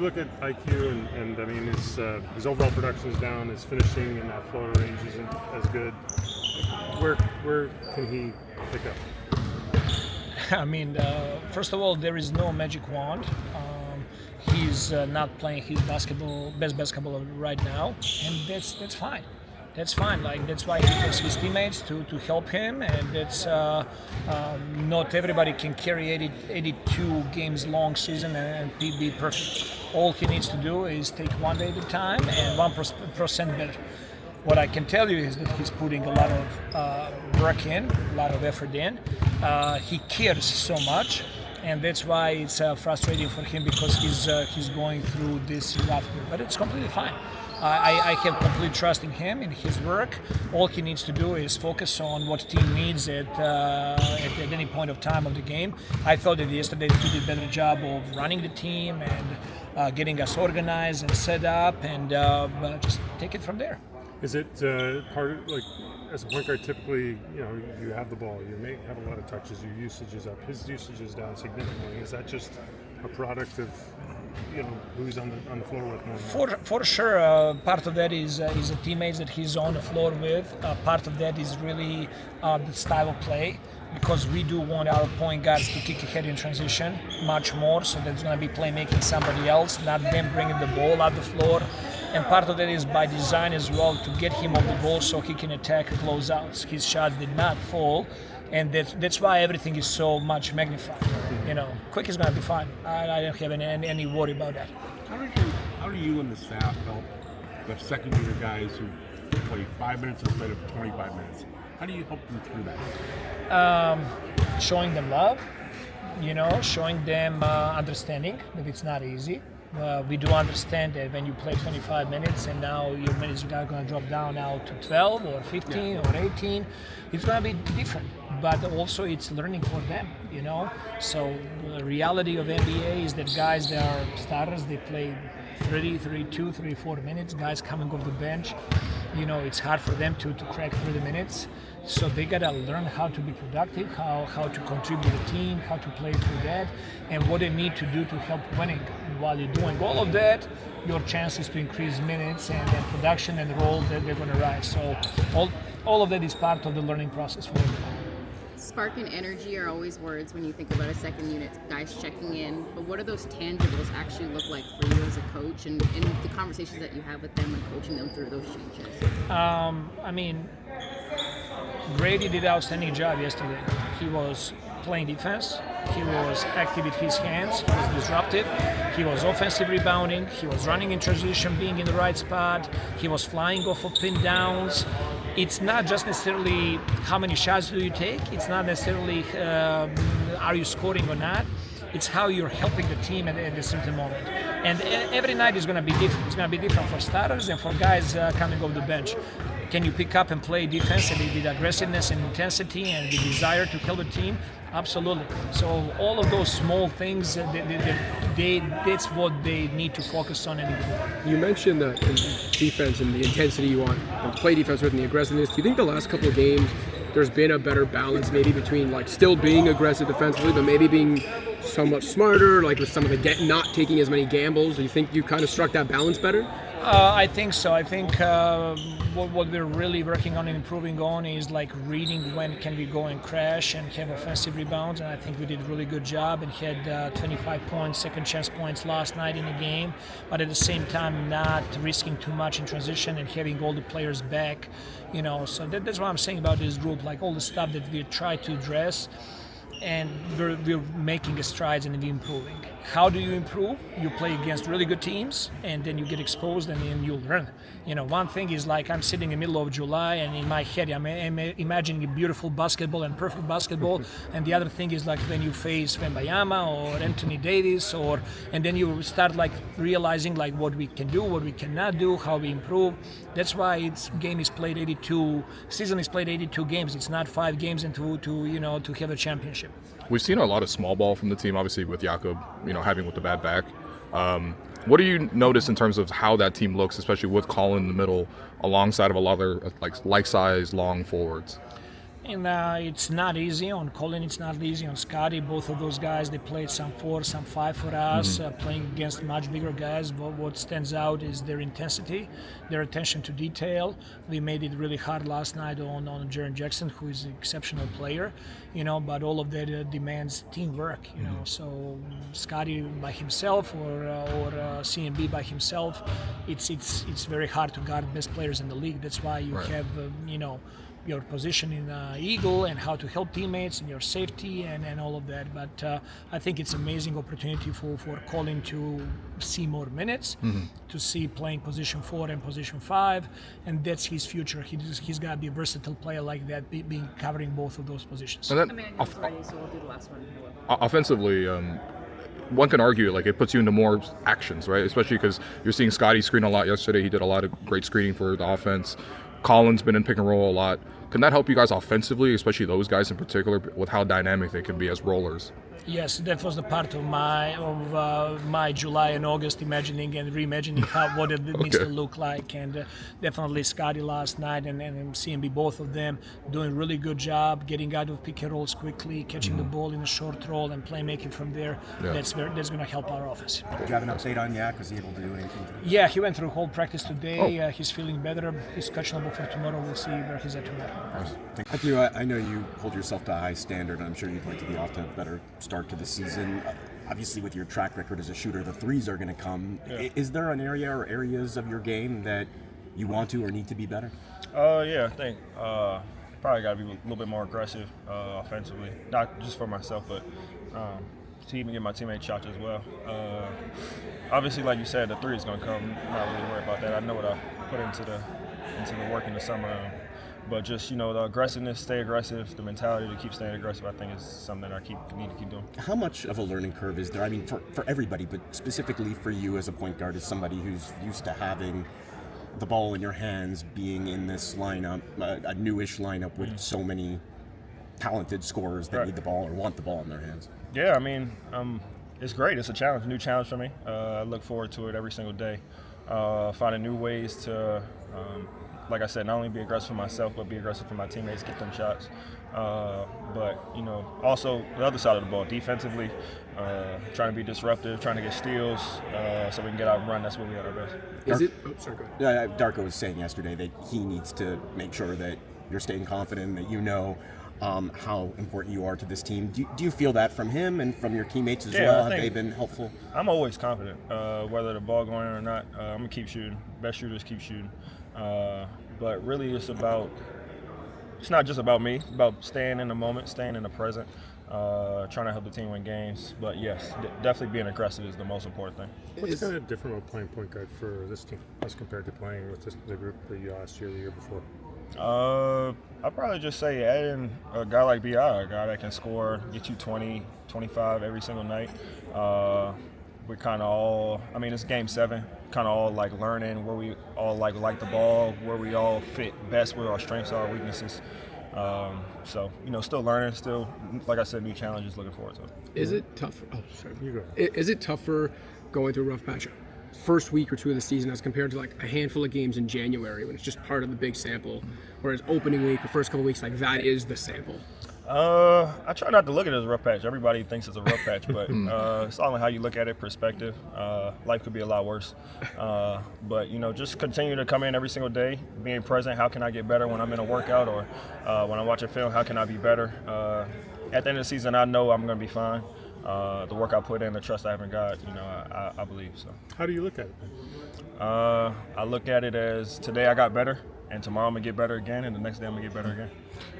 look at IQ and I mean his overall production is down, his finishing in that floater range isn't as good. Where can he pick up? I mean, first of all, there is no magic wand. He's not playing his best basketball right now, and that's fine. That's fine. Like that's why he has his teammates to help him, and that's not everybody can carry 82 games long season and be perfect. All he needs to do is take one day at a time and 1% better. What I can tell you is that he's putting a lot of work in, a lot of effort in. He cares so much, and that's why it's frustrating for him because he's going through this rough year. But it's completely fine. I have complete trust in him, in his work. All he needs to do is focus on what team needs at any point of time of the game. I thought that yesterday he did a better job of running the team and getting us organized and set up, and just take it from there. Is it hard, like as a point guard, typically, you have the ball, you may have a lot of touches, your usage is up, his usage is down significantly. Is that just a product of who's on the floor with more? For sure, part of that is the teammates that he's on the floor with. Part of that is really the style of play, because we do want our point guards to kick ahead in transition much more, so there's going to be playmaking somebody else, not them bringing the ball out the floor. And part of that is by design as well, to get him on the ball so he can attack closeouts. His shots did not fall, and that's why everything is so much magnified. Quick is going to be fine. I don't have any worry about that. How do you and the staff help the second unit guys who play 5 minutes instead of 25 minutes? How do you help them through that? Showing them love, showing them understanding that it's not easy. We do understand that when you play 25 minutes and now your minutes are going to drop down now to 12 or 15 or 18, it's going to be different. But also it's learning for them, So the reality of NBA is that guys that are starters, they play 30, 32, 34 minutes. Guys coming off the bench, it's hard for them to crack 30 minutes. So they got to learn how to be productive, how to contribute to the team, how to play through that, and what they need to do to help winning. And while you're doing all of that, your chances to increase minutes and production and role, they're going to rise. So all of that is part of the learning process for everyone. Spark and energy are always words when you think about a second unit, guys checking in. But what do those tangibles actually look like for you as a coach, and the conversations that you have with them and coaching them through those changes? Grady did an outstanding job yesterday. He was playing defense. He was active with his hands. He was disruptive. He was offensive rebounding. He was running in transition, being in the right spot. He was flying off of pin downs. It's not just necessarily how many shots do you take. It's not necessarily are you scoring or not. It's how you're helping the team at a certain moment. And every night is going to be different. It's going to be different for starters and for guys coming off the bench. Can you pick up and play defense and with aggressiveness and intensity and the desire to help the team? Absolutely. So all of those small things, that's what they need to focus on anymore. You mentioned the defense and the intensity you want to play defense with and the aggressiveness. Do you think the last couple of games there's been a better balance maybe between like still being aggressive defensively but maybe being somewhat smarter, like with some of the not taking as many gambles? Do you think you kind of struck that balance better? I think so. I think what we're really working on and improving on is like reading when can we go and crash and have offensive rebounds, and I think we did a really good job and had 25 points, second chance points last night in the game, but at the same time not risking too much in transition and having all the players back, so that's what I'm saying about this group, like all the stuff that we try to address, and we're making strides and we're improving. How do you improve? You play against really good teams, and then you get exposed, and then you learn. One thing is like I'm sitting in the middle of July, and in my head I'm imagining a beautiful basketball and perfect basketball, and the other thing is like when you face Wembanyama or Anthony Davis, and then you start like realizing like what we can do, what we cannot do, how we improve. That's why season is played 82 games. It's not 5 games and to have a championship. We've seen a lot of small ball from the team, obviously with Jakob, having with the bad back. What do you notice in terms of how that team looks, especially with Colin in the middle, alongside of a lot of like size long forwards? And it's not easy on Colin. It's not easy on Scotty. Both of those guys, they played some 4, some 5 for us, playing against much bigger guys. But what stands out is their intensity, their attention to detail. We made it really hard last night on Jaren Jackson, who is an exceptional player, But all of that demands teamwork, So Scotty by himself or CMB by himself, it's very hard to guard best players in the league. That's why you have your position in Eagle and how to help teammates and your safety and all of that. But I think it's an amazing opportunity for Colin to see more minutes, to see playing position 4 and position 5, and that's his future. He's got to be a versatile player like that, being covering both of those positions. And then, Emmanuel's ready, so we'll do the last one. offensively, one can argue like it puts you into more actions, right? Especially because you're seeing Scotty screen a lot yesterday. He did a lot of great screening for the offense. Colin's been in pick and roll a lot. Can that help you guys offensively, especially those guys in particular, with how dynamic they can be as rollers? Yes, that was the part of my July and August imagining and reimagining what it needs to look like, and definitely Scotty last night and CMB, both of them doing really good job getting out of pick and rolls quickly, catching the ball in a short roll and playmaking from there. Yeah. That's going to help our offense. Do you have an update on Yak? Was he able to do anything today? Yeah, he went through whole practice today. He's feeling better. He's questionable for tomorrow. We'll see where he's at tomorrow. Matthew, I know you hold yourself to a high standard, and I'm sure you'd like to be off to a better start to the season. Obviously, with your track record as a shooter, the threes are going to come. Yeah. Is there an area or areas of your game that you want to or need to be better? Yeah, I think probably got to be a little bit more aggressive offensively, not just for myself, but to even get my teammates shots as well. Obviously, like you said, the three is going to come. I'm not really worried about that. I know what I put into the work in the summer. But just, the aggressiveness, stay aggressive, the mentality to keep staying aggressive, I think is something that I need to keep doing. How much of a learning curve is there? I mean, for everybody, but specifically for you as a point guard, as somebody who's used to having the ball in your hands, being in this lineup, a newish lineup with so many talented scorers that need the ball or want the ball in their hands. Yeah, I mean, it's great. It's a new challenge for me. I look forward to it every single day, finding new ways to like I said, not only be aggressive for myself, but be aggressive for my teammates, get them shots. But, also the other side of the ball, defensively, trying to be disruptive, trying to get steals so we can get out and run. That's what we at our best. Sorry, go ahead. Darko was saying yesterday that he needs to make sure that you're staying confident, that how important you are to this team. Do you feel that from him and from your teammates as well? Have they been helpful? I'm always confident, whether the ball going in or not. I'm going to keep shooting. Best shooters keep shooting. But really it's not just about me, it's about staying in the moment, staying in the present, trying to help the team win games. But yes, definitely being aggressive is the most important thing. What's kind of different about playing point guard for this team as compared to playing with the group that you last year, the year before? I'd probably just say adding a guy like B.I., a guy that can score, get you 20, 25 every single night. We're kind of all, it's game 7, kind of all like learning where we all like the ball, where we all fit best, where our strengths are, weaknesses. So, still learning, still, like I said, new challenges, looking forward to it. Is it tough? Oh, sorry. You go. Is it tougher going through a rough patch first week or two of the season as compared to like a handful of games in January when it's just part of the big sample, whereas opening week, the first couple of weeks, like that is the sample? I try not to look at it as a rough patch. Everybody thinks it's a rough patch, but it's all in how you look at it, perspective. Life could be a lot worse. But, just continue to come in every single day, being present. How can I get better when I'm in a workout or when I watch a film? How can I be better? At the end of the season, I know I'm going to be fine. The work I put in, the trust I have in God, I believe so. How do you look at it then? I look at it as today I got better, and tomorrow I'm going to get better again, and the next day I'm going to get better again.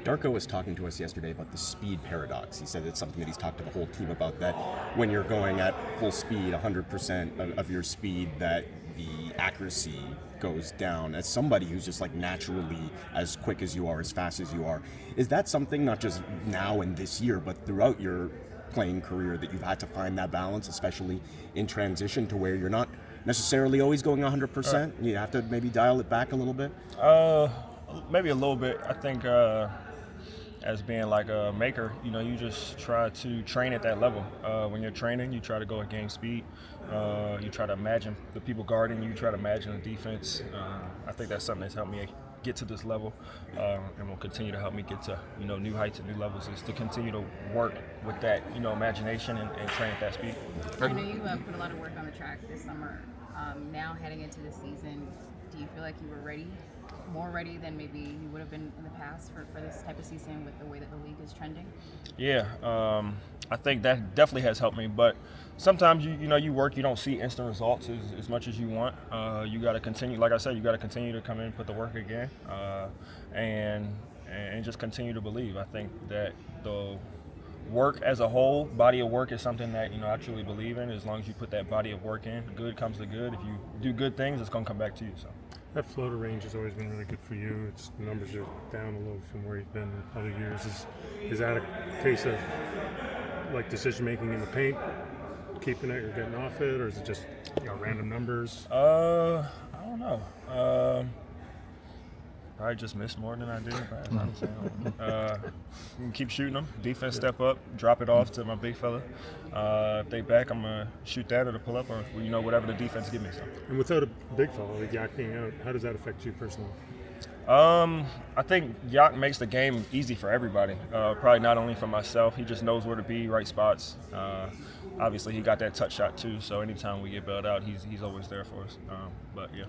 Darko was talking to us yesterday about the speed paradox. He said it's something that he's talked to the whole team about, that when you're going at full speed, 100% of your speed, that the accuracy goes down. As somebody who's just like naturally as quick as you are, as fast as you are, is that something not just now and this year, but throughout your playing career that you've had to find that balance, especially in transition, to where you're not necessarily always going 100%? You have to maybe dial it back a little bit? Maybe a little bit. I think as being like a maker, you just try to train at that level. When you're training, you try to go at game speed. You try to imagine the people guarding you, try to imagine the defense. I think that's something that's helped me get to this level, and will continue to help me get to new heights and new levels, is to continue to work with that imagination and train at that speed. I know you put a lot of work on the track this summer. Now heading into the season, do you feel like you were ready, more ready than maybe you would have been in the past for this type of season with the way that the league is trending? Yeah, I think that definitely has helped me. But sometimes you work, you don't see instant results as much as you want. You got to continue, like I said, you got to continue to come in and put the work again, and just continue to believe. I think that the work as a whole, body of work, is something that I truly believe in. As long as you put that body of work in, good comes to good. If you do good things, it's going to come back to you. So. That floater range has always been really good for you. Its numbers are down a little from where you've been in other years. Is that a case of like decision making in the paint, keeping it or getting off it, or is it just random numbers? I don't know. Probably just missed more than I did. Keep shooting them. Defense step up, drop it off to my big fella. If they back, I'm gonna shoot that or to pull up, or whatever the defense give me. So. And without a big fella like Yak being out, how does that affect you personally? I think Yak makes the game easy for everybody. Probably not only for myself. He just knows where to be, right spots. Obviously, he got that touch shot too. So anytime we get bailed out, he's always there for us. But yeah.